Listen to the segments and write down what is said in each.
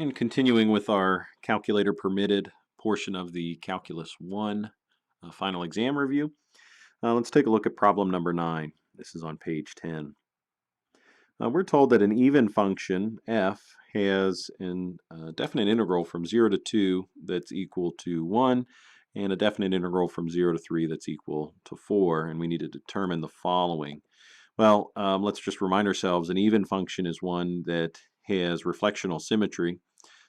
And continuing with our calculator permitted portion of the Calculus 1 final exam review, let's take a look at problem number 9. This is on page 10. We're told that an even function, f, has a definite integral from 0 to 2 that's equal to 1, and a definite integral from 0 to 3 that's equal to 4, and we need to determine the following. Well, let's just remind ourselves an even function is one that has reflectional symmetry.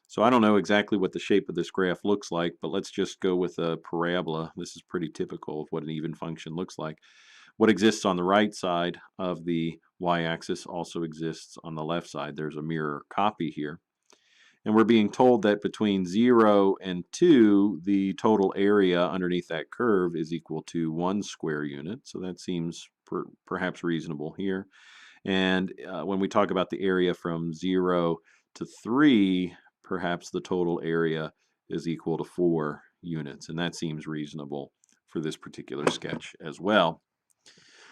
So I don't know exactly what the shape of this graph looks like, but let's just go with a parabola. This is pretty typical of what an even function looks like. What exists on the right side of the y-axis also exists on the left side. There's a mirror copy here. And we're being told that between 0 and 2, the total area underneath that curve is equal to 1 square unit. So that seems perhaps reasonable here. And when we talk about the area from 0 to 3, perhaps the total area is equal to 4 units. And that seems reasonable for this particular sketch as well.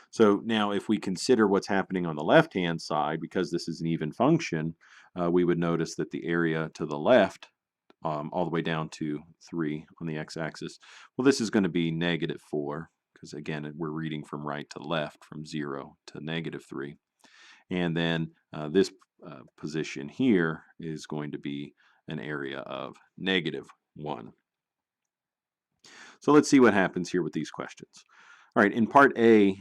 So now if we consider what's happening on the left-hand side, because this is an even function, we would notice that the area to the left, all the way down to 3 on the x-axis, well, this is going to be negative 4, because again, we're reading from right to left, from 0 to negative 3. And then this position here is going to be an area of negative 1. So let's see what happens here with these questions. All right, in part A,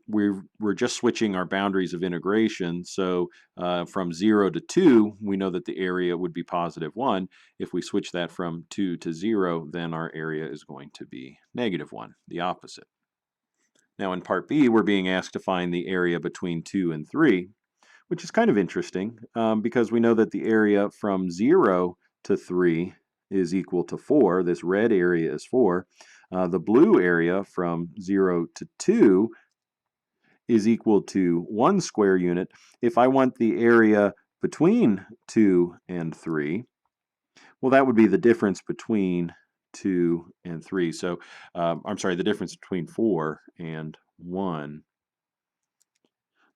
we're just switching our boundaries of integration. So from 0 to 2, we know that the area would be positive 1. If we switch that from 2 to 0, then our area is going to be negative 1, the opposite. Now in part B, we're being asked to find the area between 2 and 3, which is kind of interesting because we know that the area from 0 to 3 is equal to 4. This red area is 4. The blue area from 0 to 2 is equal to 1 square unit. If I want the area between 2 and 3, well, that would be the difference between 2 and 3. So, I'm sorry, the difference between 4 and 1.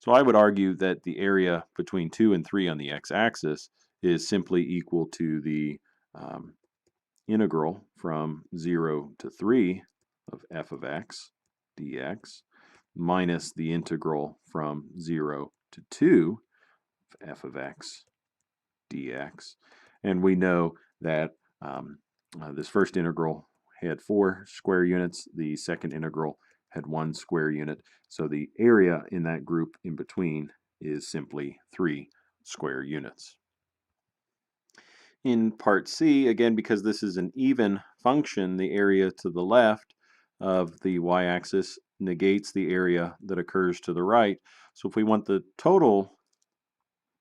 So I would argue that the area between 2 and 3 on the x-axis is simply equal to the integral from 0 to 3 of f of x dx minus the integral from 0 to 2 of f of x dx. And we know that this first integral had 4 square units. The second integral had 1 square unit. So the area in that group in between is simply 3 square units. In part C, again, because this is an even function, the area to the left of the y-axis negates the area that occurs to the right. So if we want the total,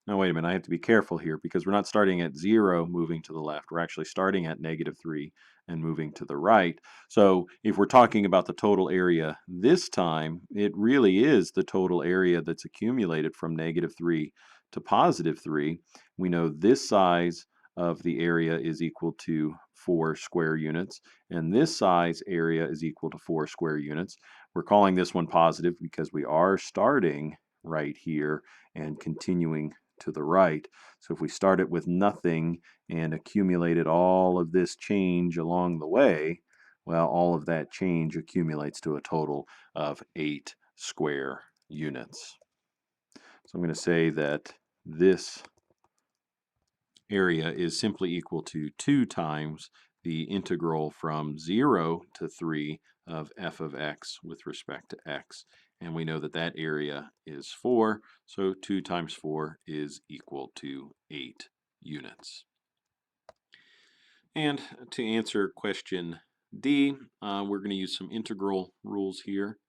now wait a minute, I have to be careful here because we're not starting at 0 moving to the left. We're actually starting at negative 3 and moving to the right. So if we're talking about the total area this time, it really is the total area that's accumulated from negative 3 to positive 3. We know this size of the area is equal to 4 square units, and this size area is equal to 4 square units. We're calling this one positive because we are starting right here and continuing to the right. So if we started with nothing and accumulated all of this change along the way, well, all of that change accumulates to a total of 8 square units. So I'm going to say that this area is simply equal to 2 times the integral from 0 to 3 of f of x with respect to x. And we know that that area is 4, so 2 times 4 is equal to 8 units. And to answer question D, we're going to use some integral rules here.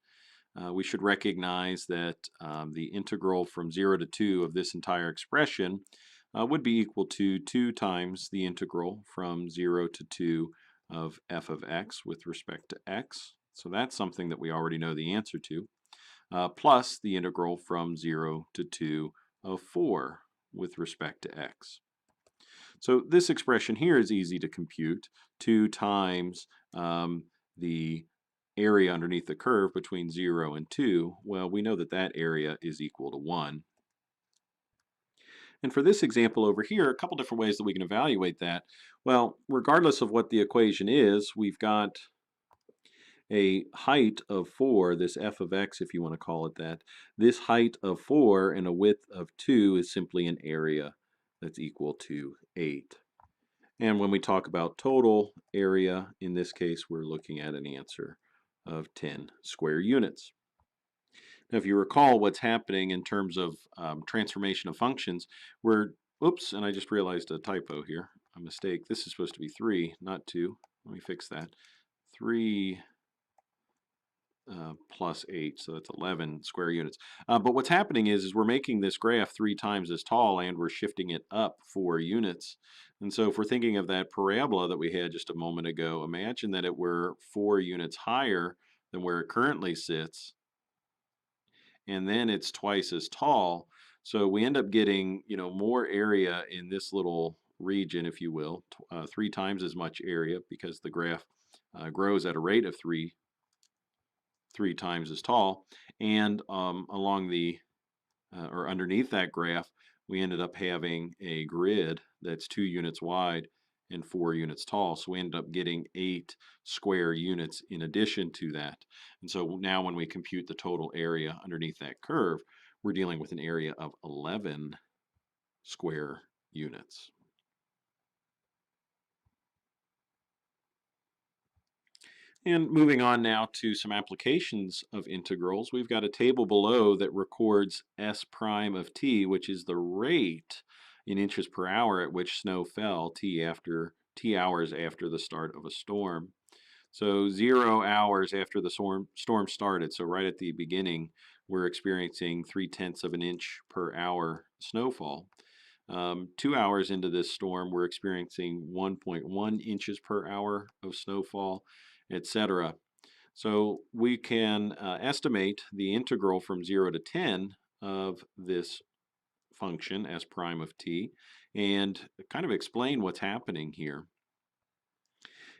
We should recognize that the integral from 0 to 2 of this entire expression would be equal to 2 times the integral from 0 to 2 of f of x with respect to x. So that's something that we already know the answer to, plus the integral from 0 to 2 of 4 with respect to x. So this expression here is easy to compute. 2 times the area underneath the curve between 0 and 2, well, we know that that area is equal to 1. And for this example over here, a couple different ways that we can evaluate that. Well, regardless of what the equation is, we've got a height of 4, this f of x, if you want to call it that. This height of 4 and a width of 2 is simply an area that's equal to 8. And when we talk about total area, in this case, we're looking at an answer of 10 square units. Now, if you recall what's happening in terms of transformation of functions, oops, and I just realized a typo here, a mistake. This is supposed to be 3, not 2. Let me fix that. 3 plus 8, so that's 11 square units. But what's happening is we're making this graph 3 times as tall, and we're shifting it up 4 units. And so if we're thinking of that parabola that we had just a moment ago, imagine that it were 4 units higher than where it currently sits, and then it's twice as tall. So we end up getting, more area in this little region, if you will, 3 times as much area because the graph grows at a rate of 3 times as tall, and along the or underneath that graph, we ended up having a grid that's 2 units wide and 4 units tall. So we ended up getting 8 square units in addition to that. And so now when we compute the total area underneath that curve, we're dealing with an area of 11 square units. And moving on now to some applications of integrals, we've got a table below that records S prime of t, which is the rate in inches per hour at which snow fell t hours after the start of a storm. So 0 hours after the storm started, so right at the beginning, we're experiencing 3/10 of an inch per hour snowfall. 2 hours into this storm, we're experiencing 1.1 inches per hour of snowfall, etc. So we can estimate the integral from 0 to 10 of this function, s prime of t, and kind of explain what's happening here.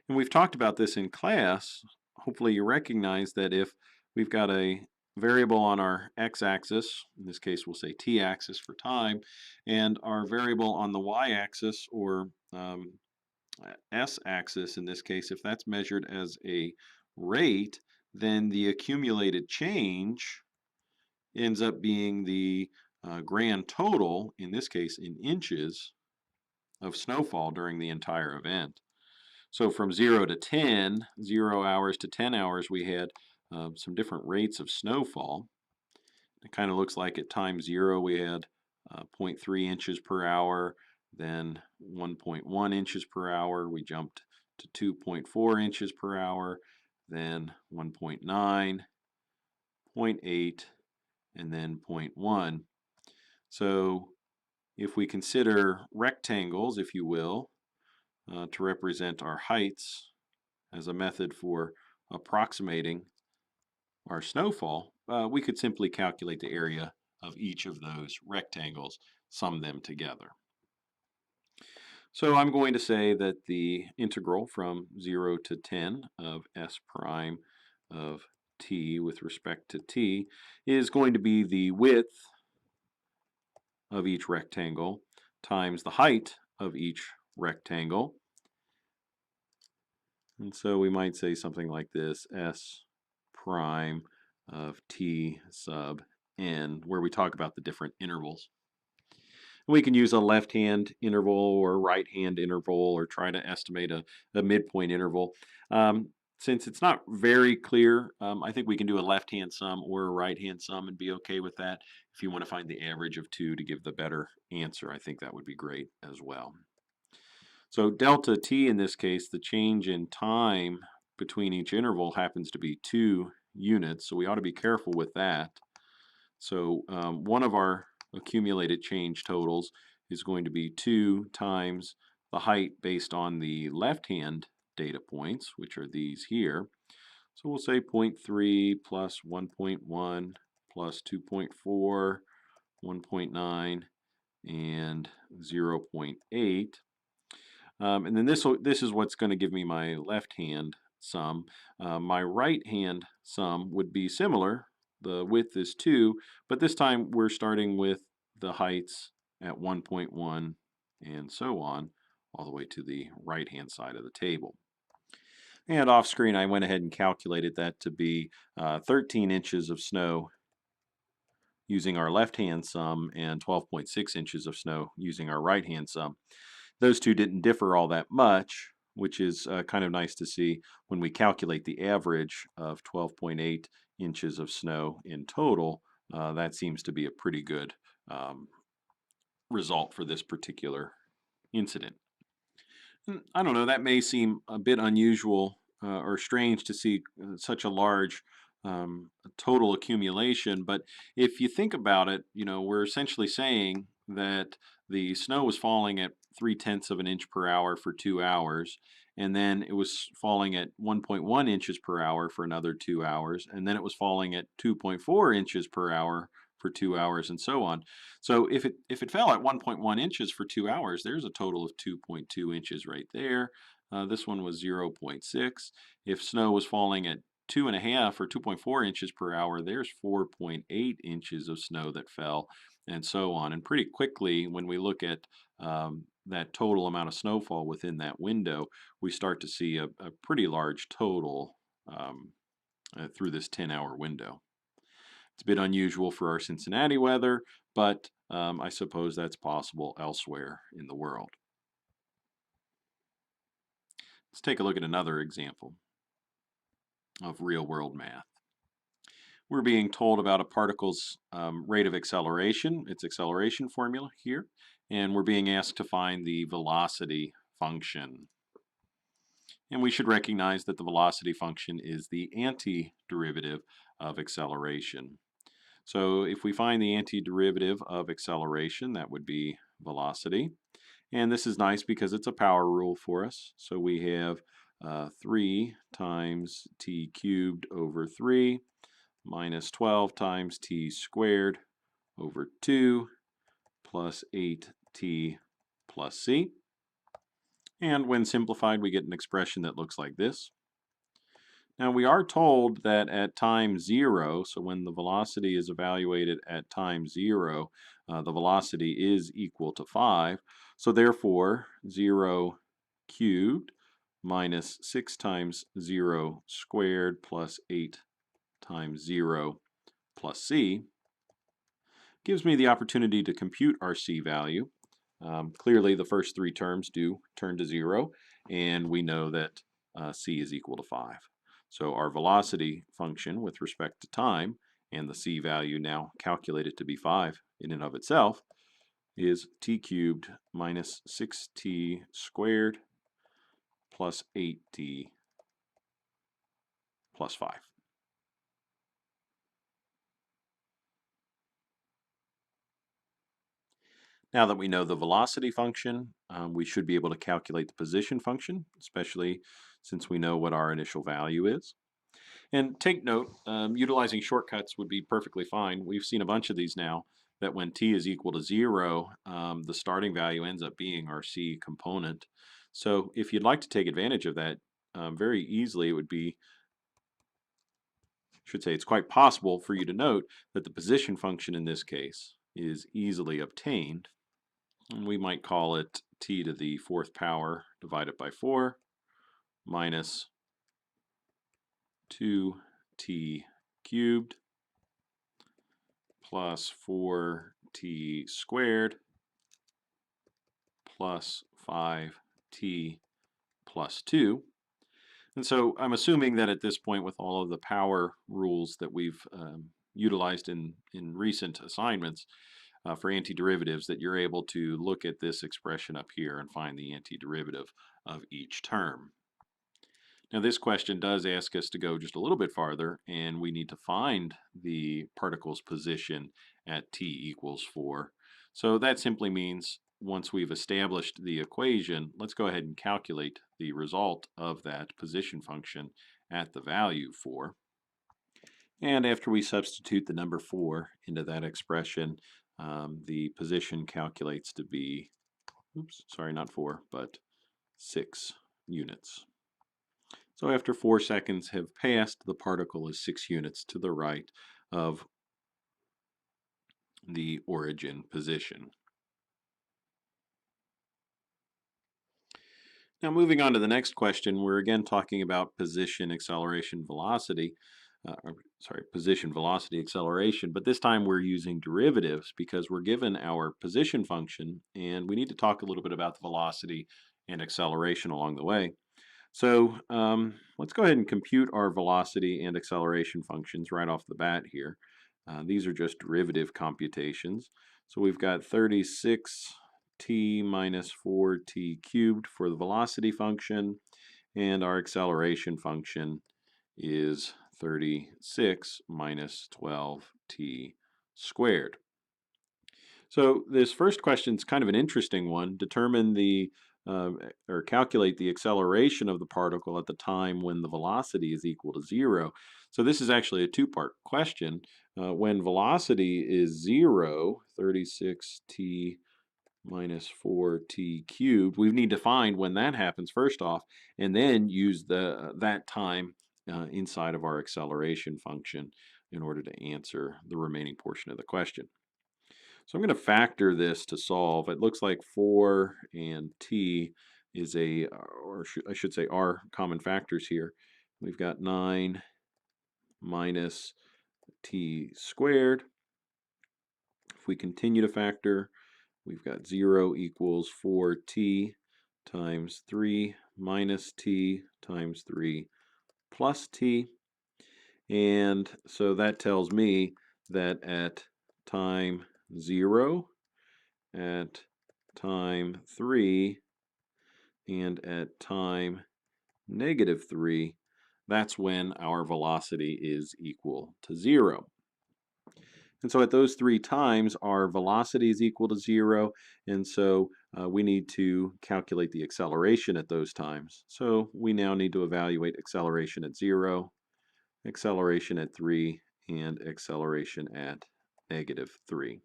And we've talked about this in class. Hopefully you recognize that if we've got a variable on our x-axis, in this case we'll say t-axis for time, and our variable on the y-axis, or s-axis in this case, if that's measured as a rate, then the accumulated change ends up being the grand total, in this case in inches, of snowfall during the entire event. So from 0 to 10, 0 hours to 10 hours, we had some different rates of snowfall. It kind of looks like at time 0 we had 0.3 inches per hour, then 1.1 inches per hour. We jumped to 2.4 inches per hour, then 1.9, 0.8, and then 0.1. So if we consider rectangles, if you will, to represent our heights as a method for approximating our snowfall, we could simply calculate the area of each of those rectangles, sum them together. So I'm going to say that the integral from 0 to 10 of s prime of t with respect to t is going to be the width of each rectangle times the height of each rectangle. And so we might say something like this, s prime of t sub n, where we talk about the different intervals. We can use a left-hand interval or right-hand interval, or try to estimate a midpoint interval. Since it's not very clear, I think we can do a left-hand sum or a right-hand sum and be okay with that. If you want to find the average of two to give the better answer, I think that would be great as well. So delta t in this case, the change in time between each interval happens to be 2 units, so we ought to be careful with that. So one of our accumulated change totals is going to be 2 times the height based on the left-hand data points, which are these here. So we'll say 0.3 plus 1.1 plus 2.4, 1.9, and 0.8. And then this is what's going to give me my left-hand sum. My right-hand sum would be similar. The width is 2, but this time we're starting with the heights at 1.1, and so on, all the way to the right-hand side of the table. And off screen, I went ahead and calculated that to be 13 inches of snow using our left-hand sum and 12.6 inches of snow using our right-hand sum. Those two didn't differ all that much, which is kind of nice to see when we calculate the average of 12.8 inches of snow in total. That seems to be a pretty good um, result for this particular incident. I don't know, that may seem a bit unusual or strange to see such a large total accumulation, but if you think about it, we're essentially saying that the snow was falling at 3/10 of an inch per hour for 2 hours, and then it was falling at 1.1 inches per hour for another 2 hours, and then it was falling at 2.4 inches per hour for 2 hours, and so on. So if it fell at 1.1 inches for 2 hours, there's a total of 2.2 inches right there. This one was 0.6. If snow was falling at 2.5 or 2.4 inches per hour, there's 4.8 inches of snow that fell, and so on. And pretty quickly, when we look at that total amount of snowfall within that window, we start to see a pretty large total through this 10-hour window. It's a bit unusual for our Cincinnati weather, but I suppose that's possible elsewhere in the world. Let's take a look at another example of real-world math. We're being told about a particle's rate of acceleration, its acceleration formula here, and we're being asked to find the velocity function. And we should recognize that the velocity function is the antiderivative of acceleration. So if we find the antiderivative of acceleration, that would be velocity. And this is nice because it's a power rule for us. So we have 3 times t cubed over 3 minus 12 times t squared over 2 plus 8t plus c. And when simplified, we get an expression that looks like this. Now we are told that at time 0, so when the velocity is evaluated at time 0, the velocity is equal to 5. So therefore, 0 cubed minus 6 times 0 squared plus 8 times 0 plus c gives me the opportunity to compute our c value. Clearly, the first three terms do turn to 0, and we know that c is equal to 5. So our velocity function with respect to time, and the c value now calculated to be 5 in and of itself, is t cubed minus 6t squared plus 8t plus 5. Now that we know the velocity function, we should be able to calculate the position function, especially since we know what our initial value is. And take note, utilizing shortcuts would be perfectly fine. We've seen a bunch of these now, that when t is equal to 0, the starting value ends up being our c component. So if you'd like to take advantage of that very easily, it would be, I should say it's quite possible for you to note that the position function in this case is easily obtained. And we might call it t to the 4th power divided by 4 minus 2t cubed plus 4t squared plus 5t plus 2. And so I'm assuming that at this point, with all of the power rules that we've utilized in recent assignments for antiderivatives, that you're able to look at this expression up here and find the antiderivative of each term. Now this question does ask us to go just a little bit farther, and we need to find the particle's position at t equals 4. So that simply means once we've established the equation, let's go ahead and calculate the result of that position function at the value 4. And after we substitute the number 4 into that expression, the position calculates to be, not 4, but 6 units. So after 4 seconds have passed, the particle is 6 units to the right of the origin position. Now, moving on to the next question, we're again talking about position, acceleration, velocity. Position, velocity, acceleration, but this time we're using derivatives because we're given our position function and we need to talk a little bit about the velocity and acceleration along the way. So let's go ahead and compute our velocity and acceleration functions right off the bat here. These are just derivative computations. So we've got 36t minus 4t cubed for the velocity function, and our acceleration function is 36 minus 12t squared. So this first question is kind of an interesting one. Determine the or calculate the acceleration of the particle at the time when the velocity is equal to 0. So this is actually a two-part question. When velocity is 0, 36t minus 4t cubed, we need to find when that happens first off, and then use that time inside of our acceleration function in order to answer the remaining portion of the question. So I'm going to factor this to solve. It looks like 4 and t is I should say are common factors here. We've got 9 minus t squared. If we continue to factor, we've got 0 equals 4t times 3 minus t times 3 plus t. And so that tells me that at time 0, at time 3, and at time -3, that's when our velocity is equal to 0. And so at those three times, our velocity is equal to 0, and so we need to calculate the acceleration at those times. So we now need to evaluate acceleration at 0, acceleration at 3, and acceleration at -3.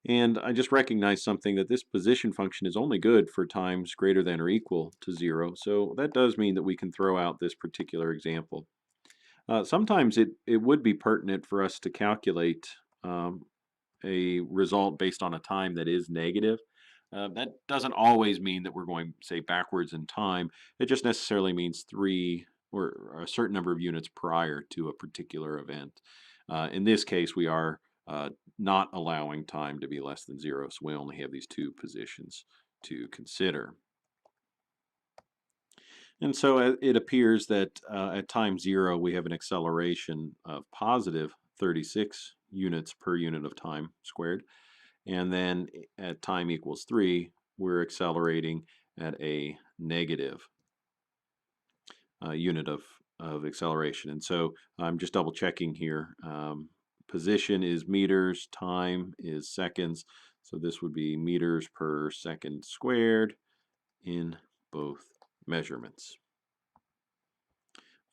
And I just recognize something, that this position function is only good for times greater than or equal to 0. So that does mean that we can throw out this particular example. Sometimes it would be pertinent for us to calculate a result based on a time that is negative. That doesn't always mean that we're going, say, backwards in time. It just necessarily means 3 or a certain number of units prior to a particular event. In this case, we are not allowing time to be less than 0, so we only have these two positions to consider. And so it appears that at time 0, we have an acceleration of positive 36 units per unit of time squared. And then at time equals 3, we're accelerating at a negative unit of acceleration. And so I'm just double checking here. Position is meters, time is seconds. So this would be meters per second squared in both measurements.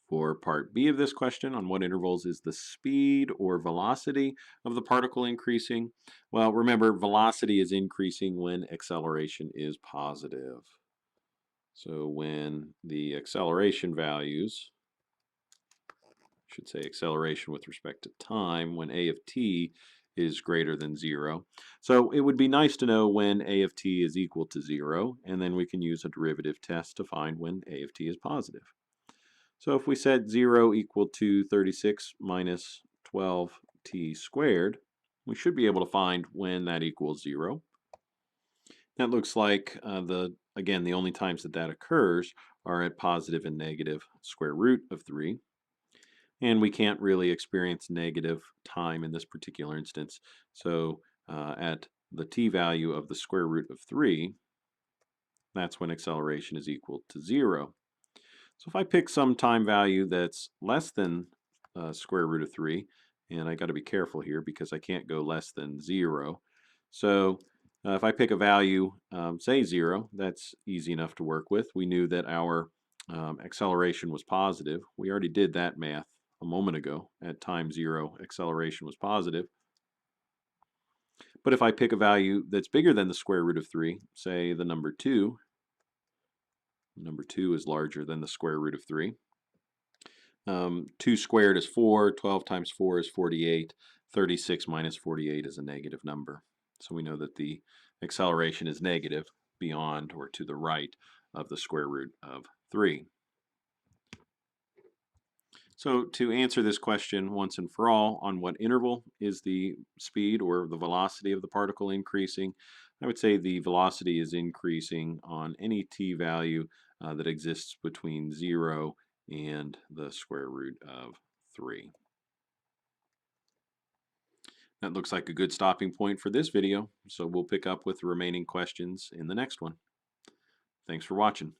For part B of this question, on what intervals is the speed or velocity of the particle increasing? Well, remember, velocity is increasing when acceleration is positive. So when the acceleration values, I should say acceleration with respect to time, when a of t is greater than 0. So it would be nice to know when a of t is equal to 0, and then we can use a derivative test to find when a of t is positive. So if we set 0 equal to 36 minus 12t squared, we should be able to find when that equals 0. That looks like, again, the only times that occurs are at positive and negative square root of 3. And we can't really experience negative time in this particular instance. So at the t value of the square root of 3, that's when acceleration is equal to 0. So if I pick some time value that's less than square root of 3, and I got to be careful here because I can't go less than 0. So if I pick a value, say 0, that's easy enough to work with. We knew that our acceleration was positive. We already did that math a moment ago. At time 0, acceleration was positive. But if I pick a value that's bigger than the square root of 3, say the number 2, number 2 is larger than the square root of 3. 2 squared is 4, 12 times 4 is 48, 36 minus 48 is a negative number. So we know that the acceleration is negative beyond or to the right of the square root of 3. So to answer this question once and for all, on what interval is the speed or the velocity of the particle increasing? I would say the velocity is increasing on any t value that exists between 0 and the square root of 3. That looks like a good stopping point for this video, so we'll pick up with the remaining questions in the next one. Thanks for watching.